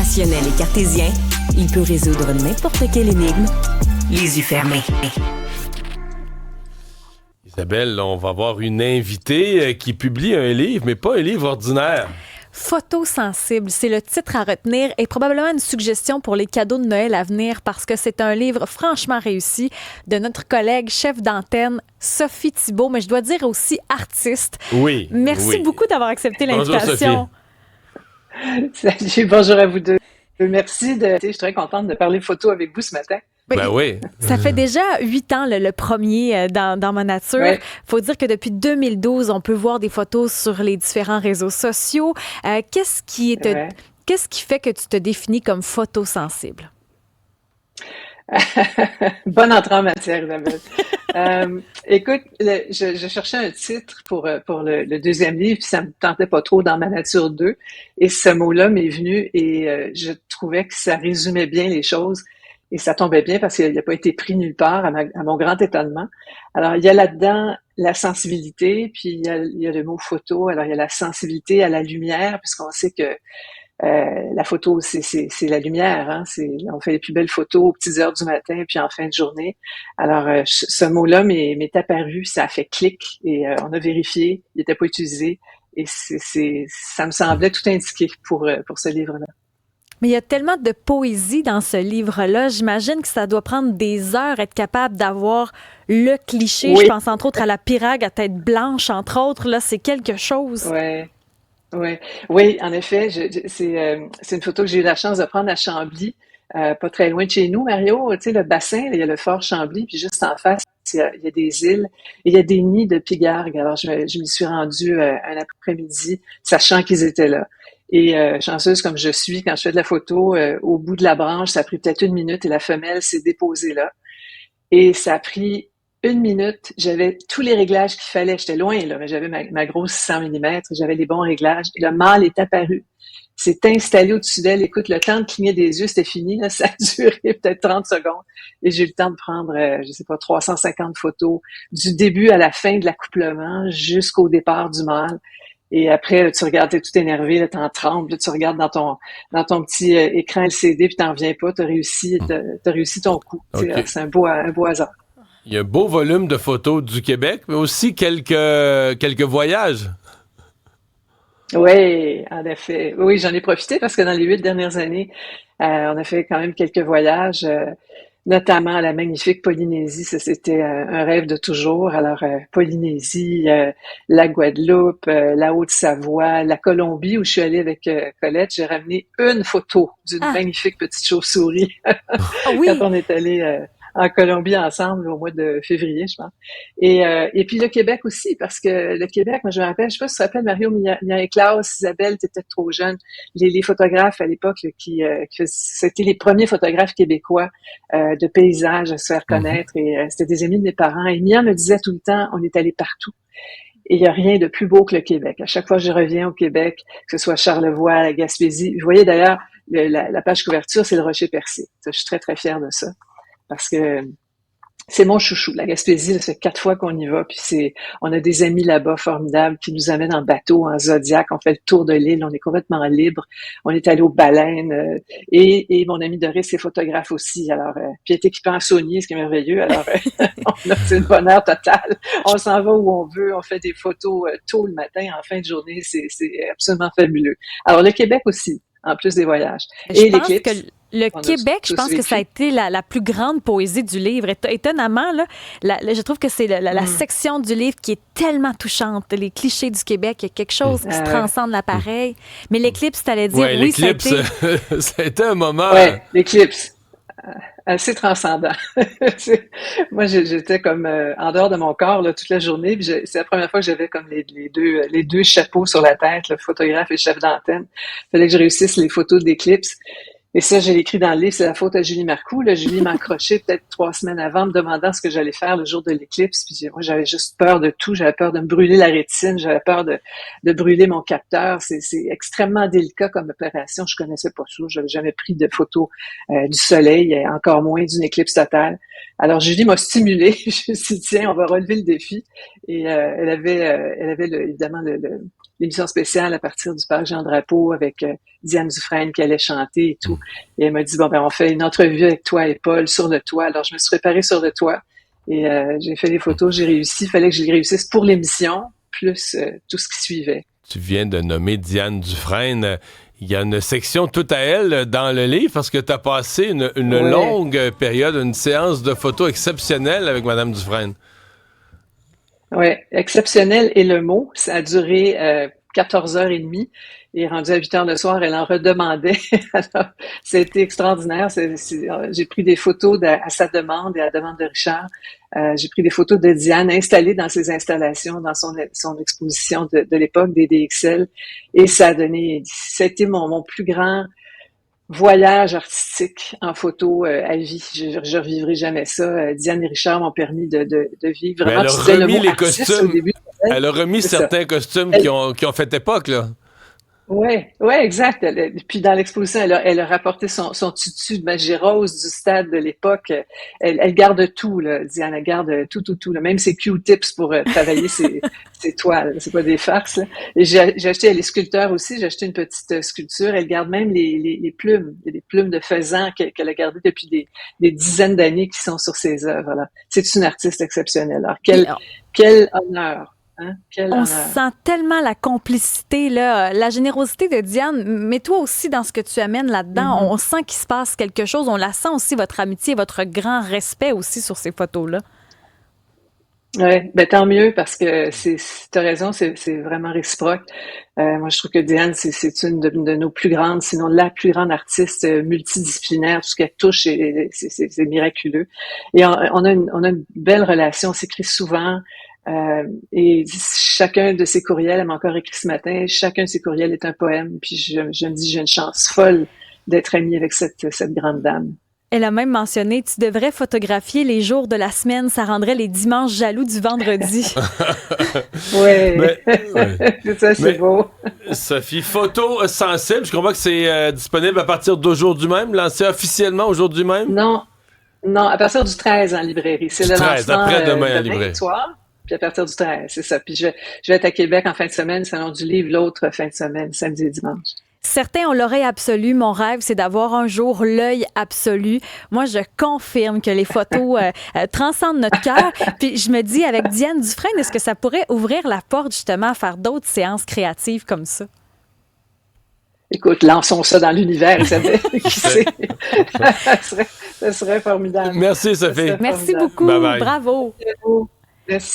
Rationnel et cartésien, il peut résoudre n'importe quelle énigme, les yeux fermés. Isabelle, on va avoir une invitée qui publie un livre, mais pas un livre ordinaire. Photosensible, c'est le titre à retenir et probablement une suggestion pour les cadeaux de Noël à venir parce que c'est un livre franchement réussi de notre collègue chef d'antenne Sophie Thibault, mais je dois dire aussi artiste. Oui. Merci beaucoup d'avoir accepté l'invitation. Salut, bonjour à vous deux. Merci. Je suis très contente de parler photo avec vous ce matin. Ben oui. Ça fait déjà 8 ans, le premier dans ma nature. Ouais. Faut dire que depuis 2012, on peut voir des photos sur les différents réseaux sociaux. Qu'est-ce qui fait que tu te définis comme photosensible? Bonne entrée en matière, Isabelle. Écoute, je cherchais un titre pour le deuxième livre, puis ça me tentait pas trop dans ma nature 2. Et ce mot-là m'est venu et je trouvais que ça résumait bien les choses. Et ça tombait bien parce qu'il n'a pas été pris nulle part à mon grand étonnement. Alors, il y a là-dedans la sensibilité, puis il y a le mot photo. Alors, il y a la sensibilité à la lumière, puisqu'on sait que la photo, c'est la lumière. Hein? On fait les plus belles photos aux petites heures du matin, puis en fin de journée. Alors, ce mot-là m'est apparu, ça a fait clic, et on a vérifié, il n'était pas utilisé. Et ça me semblait tout indiqué pour ce livre-là. Mais il y a tellement de poésie dans ce livre-là. J'imagine que ça doit prendre des heures être capable d'avoir le cliché. Oui. Je pense entre autres à la Pyrrhague à tête blanche, entre autres. Là, c'est quelque chose. Oui, en effet. C'est une photo que j'ai eu la chance de prendre à Chambly, pas très loin de chez nous, Mario. Tu sais, le bassin, il y a le fort Chambly, puis juste en face, il y a des îles et il y a des nids de pigargues. Alors, je m'y suis rendue un après-midi, sachant qu'ils étaient là. Et chanceuse comme je suis, quand je fais de la photo, au bout de la branche, ça a pris peut-être 1 minute et la femelle s'est déposée là. Et ça a pris 1 minute. J'avais tous les réglages qu'il fallait. J'étais loin, là, mais j'avais ma grosse 600 mm. J'avais les bons réglages. Et le mâle est apparu. S'est installé au-dessus d'elle. Écoute, le temps de cligner des yeux, c'était fini. Là. Ça a duré peut-être 30 secondes. Et j'ai eu le temps de prendre, 350 photos du début à la fin de l'accouplement jusqu'au départ du mâle. Et après, là, tu regardes, t'es tout énervé, là, t'en trembles, là, tu regardes dans ton petit écran LCD, puis t'en reviens pas, t'as réussi ton coup. Okay. C'est un beau hasard. Il y a un beau volume de photos du Québec, mais aussi quelques voyages. Oui, en effet. Oui, j'en ai profité parce que dans les 8 dernières années, on a fait quand même quelques voyages, notamment à la magnifique Polynésie. Ça, c'était un rêve de toujours. Alors, Polynésie, la Guadeloupe, la Haute-Savoie, la Colombie, où je suis allée avec Colette. J'ai ramené une photo d'une magnifique petite chauve-souris Oui. quand on est allé en Colombie ensemble au mois de février, je pense. Et puis le Québec aussi, parce que le Québec, moi je me rappelle, je sais pas si tu te rappelles, Mario Mireille-Claude, Isabelle, t'étais peut-être trop jeune, les photographes à l'époque c'était les premiers photographes québécois de paysages à se faire connaître, et c'était des amis de mes parents. Et Mia me disait tout le temps, on est allé partout. Et il n'y a rien de plus beau que le Québec. À chaque fois que je reviens au Québec, que ce soit Charlevoix, la Gaspésie, vous voyez d'ailleurs, la page couverture, c'est le Rocher Percé. Je suis très, très fière de ça. Parce que c'est mon chouchou. La Gaspésie, ça fait 4 fois qu'on y va, puis on a des amis là-bas formidables qui nous amènent en bateau, en Zodiac, on fait le tour de l'île, on est complètement libre. On est allé aux baleines, et mon ami Doris est photographe aussi. Alors, puis elle est équipée en Sony, ce qui est merveilleux. Alors, c'est le bonheur total. On s'en va où on veut, on fait des photos tôt le matin, en fin de journée, c'est absolument fabuleux. Alors, le Québec aussi, en plus des voyages. Et l'éclipse. Le Québec, je pense que ça a été la plus grande poésie du livre. Étonnamment, là, je trouve que c'est la section du livre qui est tellement touchante. Les clichés du Québec, il y a quelque chose qui se transcende l'appareil. Mais l'éclipse, t'allais dire, oui, l'éclipse, ça a été un moment... Oui, l'éclipse. Assez transcendant. Moi, j'étais comme en dehors de mon corps là, toute la journée. Puis c'est la première fois que j'avais comme les deux chapeaux sur la tête, le photographe et chef d'antenne. Il fallait que je réussisse les photos d'éclipse. Et ça, j'ai écrit dans le livre, c'est la faute à Julie Marcoux. Là, Julie m'a accroché peut-être 3 semaines avant, me demandant ce que j'allais faire le jour de l'éclipse. Puis moi, j'avais juste peur de tout. J'avais peur de me brûler la rétine. J'avais peur de brûler mon capteur. C'est extrêmement délicat comme opération. Je connaissais pas ça. J'avais jamais pris de photos du soleil, encore moins d'une éclipse totale. Alors, Julie m'a stimulée. Je me suis dit, tiens, on va relever le défi. Et elle avait évidemment l'émission spéciale à partir du parc Jean Drapeau avec Diane Dufresne qui allait chanter et tout. Et elle m'a dit, bon, ben, on fait une entrevue avec toi et Paul sur le toit. Alors, je me suis préparée sur le toit et j'ai fait les photos, j'ai réussi. Il fallait que je les réussisse pour l'émission, plus tout ce qui suivait. Tu viens de nommer Diane Dufresne. Il y a une section toute à elle dans le livre parce que tu as passé une longue période, une séance de photos exceptionnelle avec Madame Dufresne. Oui, exceptionnel est le mot. Ça a duré 14h30 et rendu à 8h le soir, elle en redemandait. Alors, c'était extraordinaire. J'ai pris des photos à sa demande et à la demande de Richard. J'ai pris des photos de Diane installée dans ses installations, dans son exposition de l'époque des DXL. Et ça a été mon plus grand voyage artistique en photo à vie. Je revivrai jamais ça. Diane et Richard m'ont permis de vivre. Mais elle a remis les costumes. Elle a remis certains costumes qui ont fait époque, là. Ouais, exact. Puis dans l'exposition, elle a rapporté son tutu de magie rose du stade de l'époque. Elle garde tout, là. Diane, elle garde tout, là. Même ses Q-tips pour travailler ses toiles. C'est pas des farces, là. Et j'ai acheté, les sculpteurs aussi, j'ai acheté une petite sculpture. Elle garde même les plumes, des plumes de faisan qu'elle a gardées depuis des dizaines d'années qui sont sur ses œuvres, là. C'est une artiste exceptionnelle. Alors, quel honneur. Hein? On sent tellement la complicité, là, la générosité de Diane, mais toi aussi dans ce que tu amènes là-dedans, on sent qu'il se passe quelque chose, on la sent aussi, votre amitié, votre grand respect aussi sur ces photos-là. Oui, ben tant mieux parce que t'as raison, c'est vraiment réciproque. Moi, je trouve que Diane, c'est une de nos plus grandes, sinon la plus grande artiste multidisciplinaire. Tout ce qu'elle touche, c'est miraculeux. Et on a une belle relation, on s'écrit souvent. Et chacun de ses courriels, elle m'a encore écrit ce matin, chacun de ses courriels est un poème. Puis je me dis, j'ai une chance folle d'être amie avec cette grande dame. Elle a même mentionné, tu devrais photographier les jours de la semaine, ça rendrait les dimanches jaloux du vendredi. Oui, ça c'est beau. Sophie, photo sensible, je comprends que c'est disponible à partir d'aujourd'hui même, lancé officiellement aujourd'hui même? Non, à partir du 13 en librairie. C'est le 13, lancement après-demain en librairie. Soir. Puis à partir du 13, c'est ça. Puis je vais être à Québec en fin de semaine, Salon du Livre, l'autre fin de semaine, samedi et dimanche. Certains ont l'oreille absolue. Mon rêve, c'est d'avoir un jour l'œil absolu. Moi, je confirme que les photos transcendent notre cœur. Puis je me dis, avec Diane Dufresne, est-ce que ça pourrait ouvrir la porte justement à faire d'autres séances créatives comme ça? Écoute, lançons ça dans l'univers, Isabelle. Qui sait? Ça serait formidable. Merci, Sophie. Merci beaucoup. Bye bye. Bravo. Merci.